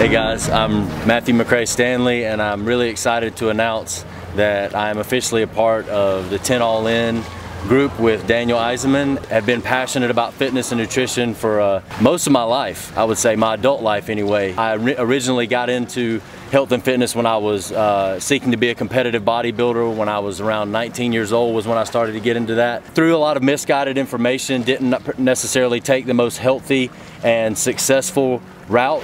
Hey guys, I'm Matthew McRae Stanley, and I'm really excited to announce that I'm officially a part of the 10 All In group with Daniel Eisenman. I've been passionate about fitness and nutrition for most of my life. I would say my adult life anyway. I originally got into health and fitness when I was seeking to be a competitive bodybuilder. When I was around 19 years old was when I started to get into that. Through a lot of misguided information, didn't necessarily take the most healthy and successful route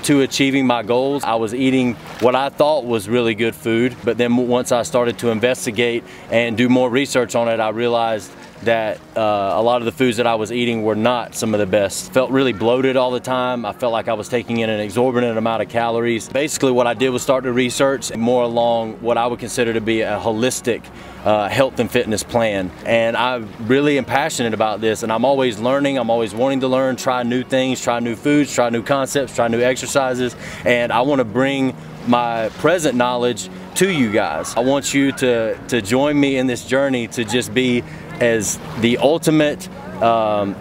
to achieving my goals. I was eating what I thought was really good food, but then once I started to investigate and do more research on it, I realized that a lot of the foods that I was eating were not some of the best. Felt really bloated all the time. I felt like I was taking in an exorbitant amount of calories. Basically what I did was start to research more along what I would consider to be a holistic health and fitness plan. And I really am passionate about this, and I'm always learning, I'm always wanting to learn, try new things, try new foods, try new concepts, try new exercises, and I want to bring my present knowledge to you guys. I want you to join me in this journey to just be as the ultimate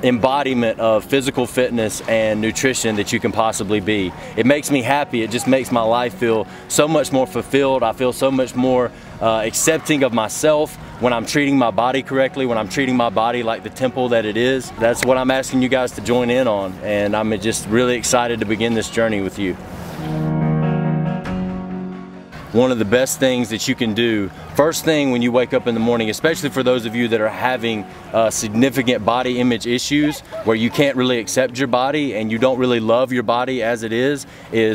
embodiment of physical fitness and nutrition that you can possibly be. It makes me happy. It just makes my life feel so much more fulfilled. I feel so much more accepting of myself when I'm treating my body correctly, when I'm treating my body like the temple that it is. That's what I'm asking you guys to join in on, and I'm just really excited to begin this journey with you. One of the best things that you can do, first thing when you wake up in the morning, especially for those of you that are having significant body image issues where you can't really accept your body and you don't really love your body as it is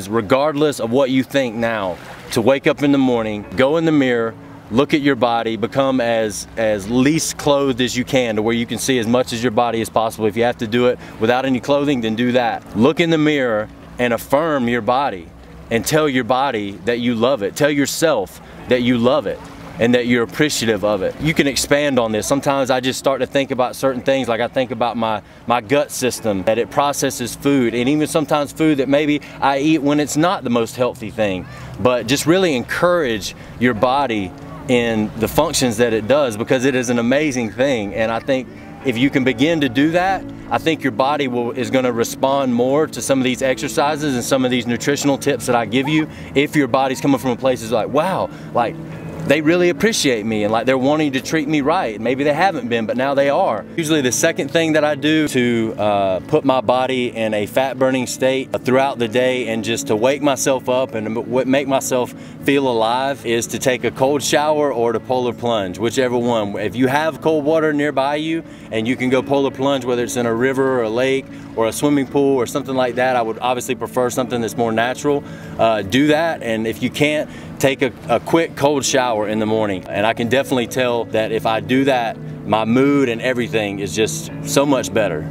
regardless of what you think now, to wake up in the morning, go in the mirror, look at your body, become as least clothed as you can to where you can see as much as your body as possible. If you have to do it without any clothing, then do that. Look in the mirror and affirm your body. And tell your body that you love it. Tell yourself that you love it and that you're appreciative of it. You can expand on this. Sometimes I just start to think about certain things, like I think about my gut system, that it processes food, and even sometimes food that maybe I eat when it's not the most healthy thing. But just really encourage your body in the functions that it does, because it is an amazing thing. And I think if you can begin to do that, I think your body is going to respond more to some of these exercises and some of these nutritional tips that I give you. If your body's coming from a place that's like, wow, like they really appreciate me and like they're wanting to treat me right. Maybe they haven't been, but now they are. Usually the second thing that I do to put my body in a fat burning state throughout the day and just to wake myself up and make myself feel alive is to take a cold shower or to polar plunge, whichever one. If you have cold water nearby you and you can go polar plunge, whether it's in a river or a lake or a swimming pool or something like that, I would obviously prefer something that's more natural. Do that, and if you can't, take a quick cold shower in the morning. And I can definitely tell that if I do that, my mood and everything is just so much better.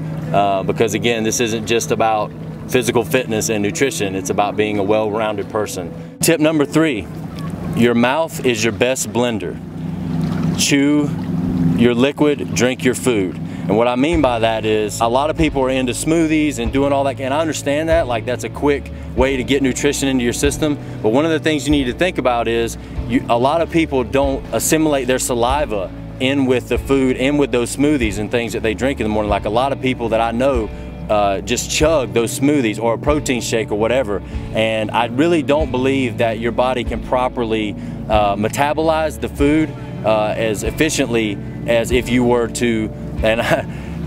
Because again, this isn't just about physical fitness and nutrition, it's about being a well-rounded person. Tip number 3, your mouth is your best blender. Chew your liquid, drink your food. And what I mean by that is a lot of people are into smoothies and doing all that, and I understand that, like that's a quick way to get nutrition into your system. But one of the things you need to think about is a lot of people don't assimilate their saliva in with the food, in with those smoothies and things that they drink in the morning. Like a lot of people that I know just chug those smoothies or a protein shake or whatever. And I really don't believe that your body can properly metabolize the food as efficiently as if you were to,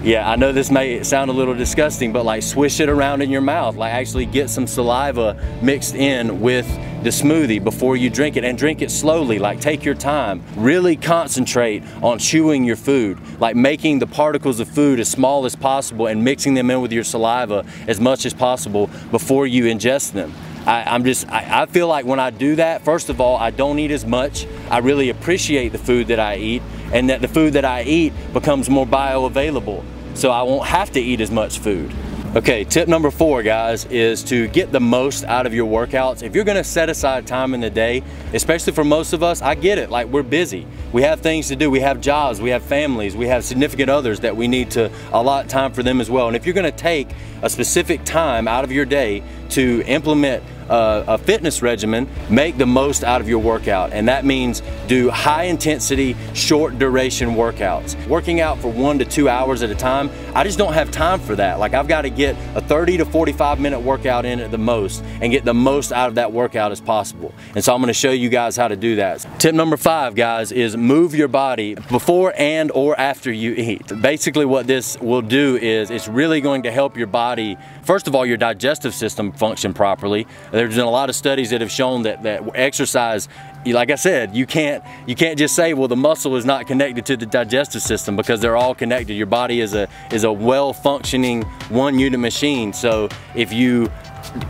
yeah, I know this may sound a little disgusting, but like swish it around in your mouth, like actually get some saliva mixed in with the smoothie before you drink it, and drink it slowly, like take your time. Really concentrate on chewing your food, like making the particles of food as small as possible and mixing them in with your saliva as much as possible before you ingest them. I feel like when I do that, first of all, I don't eat as much. I really appreciate the food that I eat, and that the food that I eat becomes more bioavailable, so I won't have to eat as much food. Okay, tip number 4, guys, is to get the most out of your workouts. If you're gonna set aside time in the day, especially for most of us, I get it, like we're busy. We have things to do, we have jobs, we have families, we have significant others that we need to allot time for them as well. And if you're gonna take a specific time out of your day to implement a fitness regimen, make the most out of your workout. And that means do high intensity, short duration workouts. Working out for 1 to 2 hours at a time, I just don't have time for that. Like, I've got to get a 30 to 45 minute workout in at the most and get the most out of that workout as possible. And so I'm going to show you guys how to do that. Tip number 5, guys, is move your body before and or after you eat. Basically what this will do is it's really going to help your body, first of all, your digestive system function properly. There's been a lot of studies that have shown that exercise, like I said, you can't just say, well, the muscle is not connected to the digestive system, because they're all connected. Your body is a well-functioning one-unit machine. So if you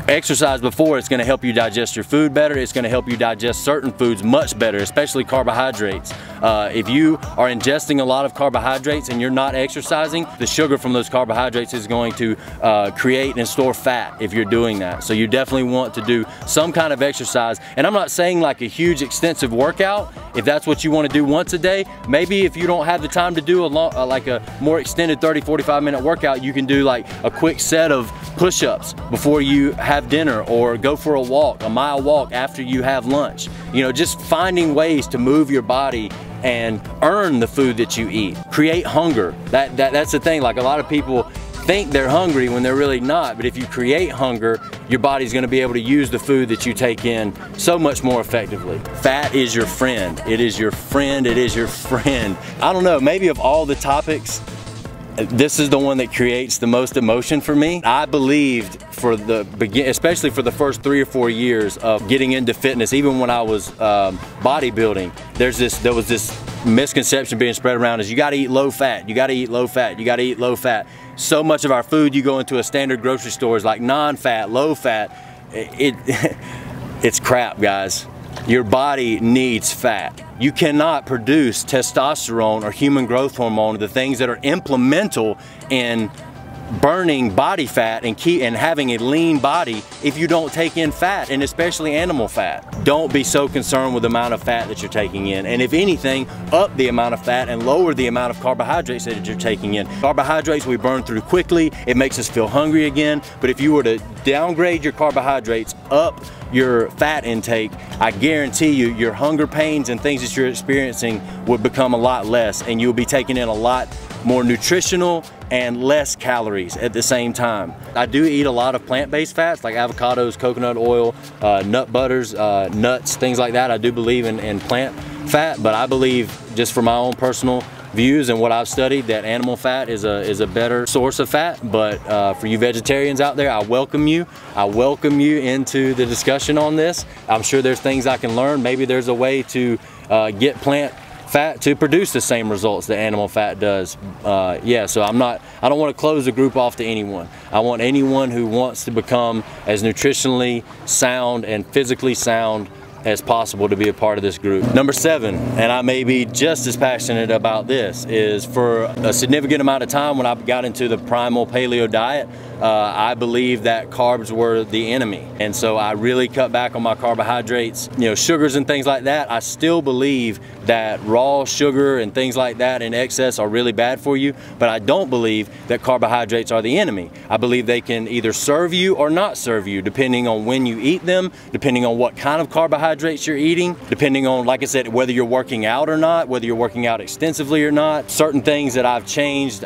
exercise before, it's going to help you digest your food better. It's going to help you digest certain foods much better, especially carbohydrates. If you are ingesting a lot of carbohydrates and you're not exercising, the sugar from those carbohydrates is going to create and store fat if you're doing that. So you definitely want to do some kind of exercise. And I'm not saying like a huge extensive workout. If that's what you want to do once a day, maybe if you don't have the time to do like a more extended 30-45 minute workout, you can do like a quick set of push-ups before you have dinner, or go for a walk, a mile walk after you have lunch. You know, just finding ways to move your body and earn the food that you eat. Create hunger. That's the thing. Like, a lot of people think they're hungry when they're really not, but if you create hunger, your body's going to be able to use the food that you take in so much more effectively. Fat is your friend. It is your friend. It is your friend. I don't know, maybe of all the topics, this is the one that creates the most emotion for me. I believed for the especially for the first 3 or 4 years of getting into fitness, even when I was bodybuilding, there was this misconception being spread around is you got to eat low fat, you got to eat low fat, you got to eat low fat. So much of our food, you go into a standard grocery store, is like non-fat, low fat. It's crap, guys. Your body needs fat. You cannot produce testosterone or human growth hormone, the things that are implemental in burning body fat and having a lean body, if you don't take in fat, and especially animal fat. Don't be so concerned with the amount of fat that you're taking in, and if anything, up the amount of fat and lower the amount of carbohydrates that you're taking in. Carbohydrates we burn through quickly, it makes us feel hungry again, but if you were to downgrade your carbohydrates, up your fat intake, I guarantee you your hunger pains and things that you're experiencing would become a lot less, and you'll be taking in a lot more nutritional and less calories at the same time. I do eat a lot of plant-based fats like avocados, coconut oil, nut butters, nuts, things like that. I do believe in plant fat, but I believe, just for my own personal views and what I've studied, that animal fat is a better source of fat. But for you vegetarians out there, I welcome you. I welcome you into the discussion on this. I'm sure there's things I can learn. Maybe there's a way to get plant fat to produce the same results that animal fat does. Yeah, so I don't want to close the group off to anyone. I want anyone who wants to become as nutritionally sound and physically sound as possible to be a part of this group. Number 7, and I may be just as passionate about this, is for a significant amount of time when I got into the primal paleo diet, I believed that carbs were the enemy. And so I really cut back on my carbohydrates, you know, sugars and things like that. I still believe that raw sugar and things like that in excess are really bad for you, but I don't believe that carbohydrates are the enemy. I believe they can either serve you or not serve you, depending on when you eat them, depending on what kind of carbohydrates you're eating, depending on, like I said, whether you're working out or not, whether you're working out extensively or not. Certain things that I've changed,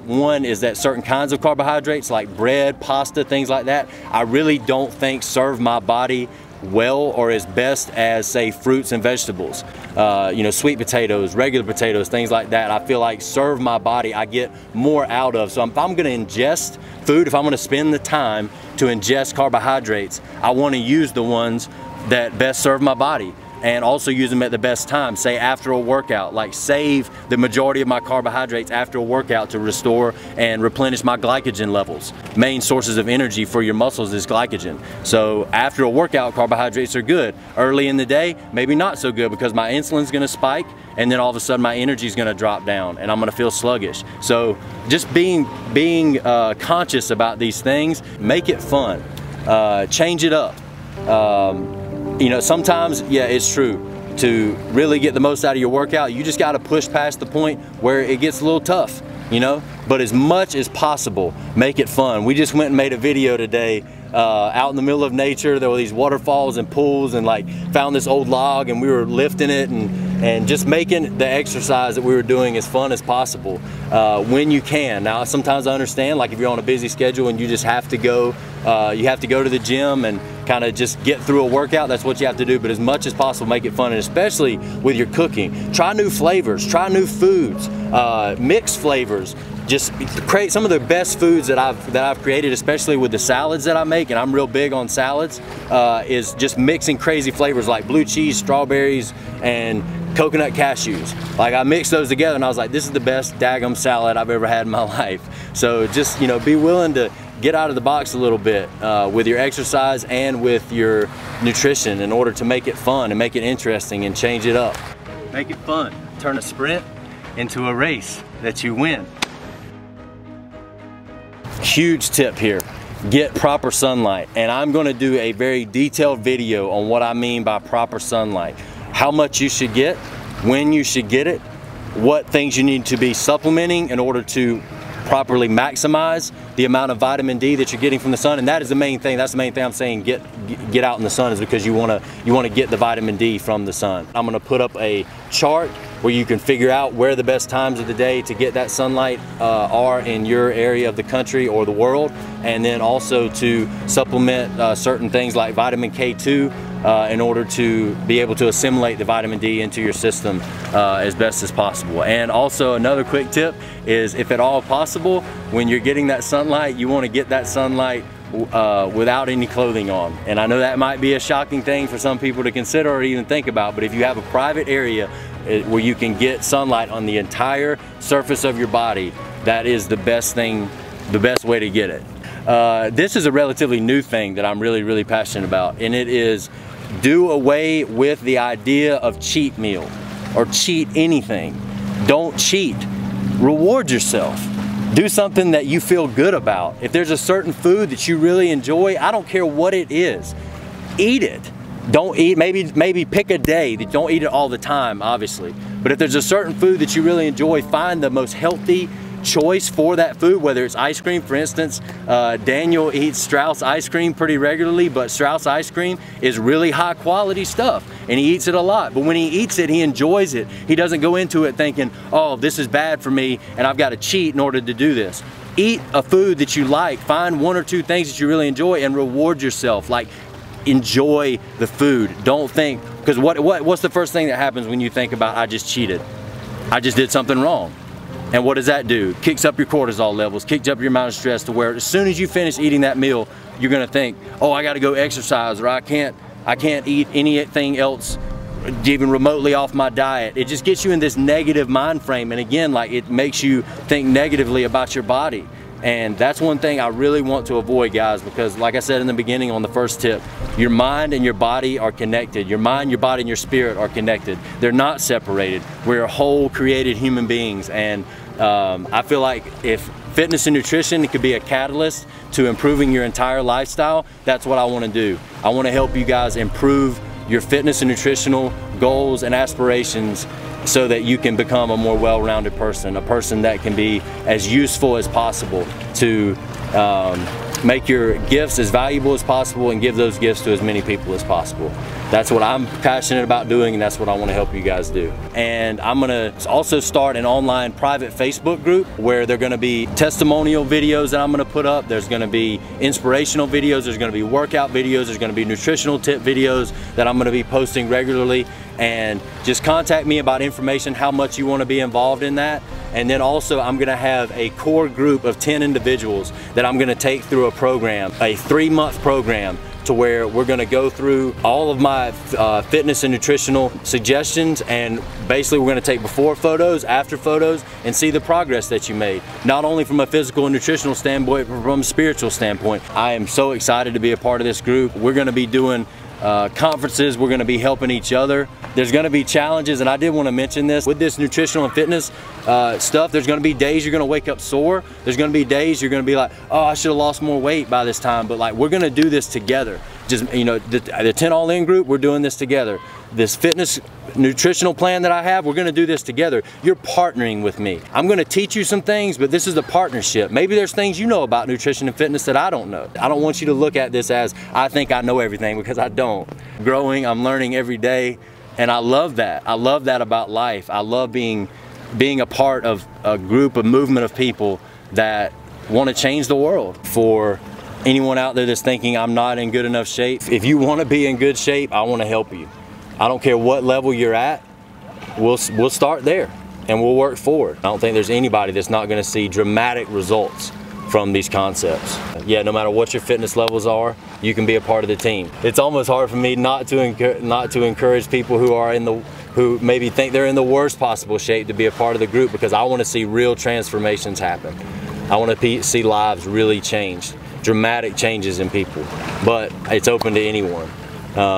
one is that certain kinds of carbohydrates like bread, pasta, things like that, I really don't think serve my body well or as best as, say, fruits and vegetables. You know, sweet potatoes, regular potatoes, things like that, I feel like serve my body, I get more out of. So if I'm gonna ingest food, if I'm gonna spend the time to ingest carbohydrates, I wanna use the ones that best serve my body, and also use them at the best time, say after a workout. Like, save the majority of my carbohydrates after a workout to restore and replenish my glycogen levels. Main sources of energy for your muscles is glycogen. So after a workout, carbohydrates are good. Early in the day, maybe not so good, because my insulin's gonna spike, and then all of a sudden my energy is gonna drop down and I'm gonna feel sluggish. So just being conscious about these things, make it fun, change it up. You know, sometimes, yeah, it's true, to really get the most out of your workout, you just got to push past the point where it gets a little tough, you know, but as much as possible, make it fun. We just went and made a video today out in the middle of nature. There were these waterfalls and pools, and like found this old log, and we were lifting it and just making the exercise that we were doing as fun as possible when you can. Now, sometimes I understand, like if you're on a busy schedule and you just have to go, you have to go to the gym and kind of just get through a workout, that's what you have to do. But as much as possible, make it fun, and especially with your cooking. Try new flavors, try new foods, mix flavors. Just create some of the best foods that I've created, especially with the salads that I make, and I'm real big on salads, is just mixing crazy flavors like blue cheese, strawberries, and coconut cashews. Like I mixed those together and I was like, this is the best daggum salad I've ever had in my life. So just, you know, be willing to get out of the box a little bit with your exercise and with your nutrition in order to make it fun and make it interesting and change it up. Make it fun. Turn a sprint into a race that you win. Huge tip here, get proper sunlight. And I'm gonna do a very detailed video on what I mean by proper sunlight. How much you should get, when you should get it, what things you need to be supplementing in order to properly maximize the amount of vitamin D that you're getting from the sun. And that is the main thing. That's the main thing I'm saying, get out in the sun, is because you wanna get the vitamin D from the sun. I'm gonna put up a chart where you can figure out where the best times of the day to get that sunlight are in your area of the country or the world, and then also to supplement certain things like vitamin K2 in order to be able to assimilate the vitamin D into your system as best as possible. And also another quick tip is, if at all possible, when you're getting that sunlight, you want to get that sunlight without any clothing on. And I know that might be a shocking thing for some people to consider or even think about, but if you have a private area where you can get sunlight on the entire surface of your body, that is the best thing, the best way to get it. This is a relatively new thing that I'm really passionate about, and it is do away with the idea of cheat meal or cheat anything. Don't cheat. Reward yourself. Do something that you feel good about. If there's a certain food that you really enjoy, I don't care what it is, eat it. Don't eat, maybe pick a day. Don't eat it all the time, obviously. But if there's a certain food that you really enjoy, find the most healthy choice for that food, whether it's ice cream. For instance, Daniel eats Strauss ice cream pretty regularly, but Strauss ice cream is really high quality stuff, and he eats it a lot. But when he eats it, he enjoys it. He doesn't go into it thinking, oh, this is bad for me and I've got to cheat in order to do this. Eat a food that you like, find one or two things that you really enjoy and reward yourself. Like, enjoy the food. Don't think, because what's the first thing that happens when you think about, I just cheated, I just did something wrong? And what does that do? Kicks up your cortisol levels, kicks up your amount of stress, to where as soon as you finish eating that meal, you're gonna think, oh, I gotta go exercise, or I can't eat anything else even remotely off my diet. It just gets you in this negative mind frame, and again, like, it makes you think negatively about your body. And that's one thing I really want to avoid, guys, because like I said in the beginning on the first tip, your mind and your body are connected. Your mind, your body, and your spirit are connected. They're not separated. We're whole created human beings, and I feel like if fitness and nutrition could be a catalyst to improving your entire lifestyle, that's what I want to do. I want to help you guys improve your fitness and nutritional goals and aspirations, so that you can become a more well-rounded person, a person that can be as useful as possible to make your gifts as valuable as possible and give those gifts to as many people as possible. That's what I'm passionate about doing, and that's what I want to help you guys do. And I'm gonna also start an online private Facebook group where there are gonna be testimonial videos that I'm gonna put up. There's gonna be inspirational videos, there's gonna be workout videos, there's gonna be nutritional tip videos that I'm gonna be posting regularly. And just contact me about information, how much you want to be involved in that. And then also, I'm going to have a core group of 10 individuals that I'm going to take through a program, a 3-month program, to where we're going to go through all of my fitness and nutritional suggestions, and basically we're going to take before photos, after photos, and see the progress that you made, not only from a physical and nutritional standpoint, but from a spiritual standpoint. I am so excited to be a part of this group. We're going to be doing conferences, we're going to be helping each other. There's going to be challenges, and I did want to mention this with this nutritional and fitness stuff. There's going to be days you're going to wake up sore. There's going to be days you're going to be like, oh, I should have lost more weight by this time. But like, we're going to do this together. just, you know, the 10 All In group, we're doing this together. This fitness nutritional plan that I have, we're gonna do this together. You're partnering with me. I'm gonna teach you some things, but this is a partnership. Maybe there's things you know about nutrition and fitness that I don't know. I don't want you to look at this as, I think I know everything, because I don't. Growing, I'm learning every day, and I love that. I love that about life. I love being a part of a group, a movement of people that want to change the world. For anyone out there that's thinking I'm not in good enough shape, if you want to be in good shape, I want to help you. I don't care what level you're at, we'll start there and we'll work forward. I don't think there's anybody that's not going to see dramatic results from these concepts. Yeah, no matter what your fitness levels are, you can be a part of the team. It's almost hard for me not to encourage people who maybe think they're in the worst possible shape to be a part of the group, because I want to see real transformations happen. I want to see lives really changed, dramatic changes in people, but it's open to anyone.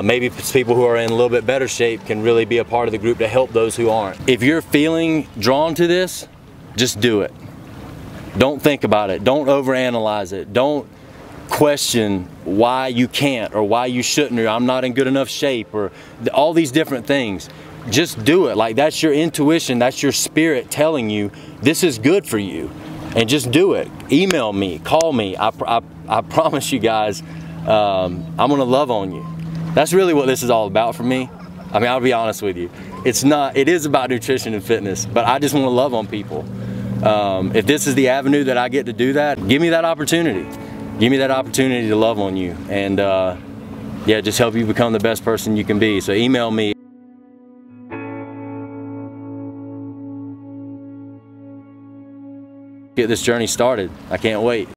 Maybe people who are in a little bit better shape can really be a part of the group to help those who aren't. If you're feeling drawn to this, just do it. Don't think about it. Don't overanalyze it. Don't question why you can't or why you shouldn't, or I'm not in good enough shape, or all these different things. Just do it. Like, that's your intuition, that's your spirit telling you this is good for you. And just do it. Email me, call me. I promise you guys, I'm gonna love on you. That's really what this is all about for me. I mean, I'll be honest with you. It is about nutrition and fitness, but I just want to love on people. If this is the avenue that I get to do that, give me that opportunity. Give me that opportunity to love on you, and yeah, just help you become the best person you can be. So email me. Get this journey started. I can't wait.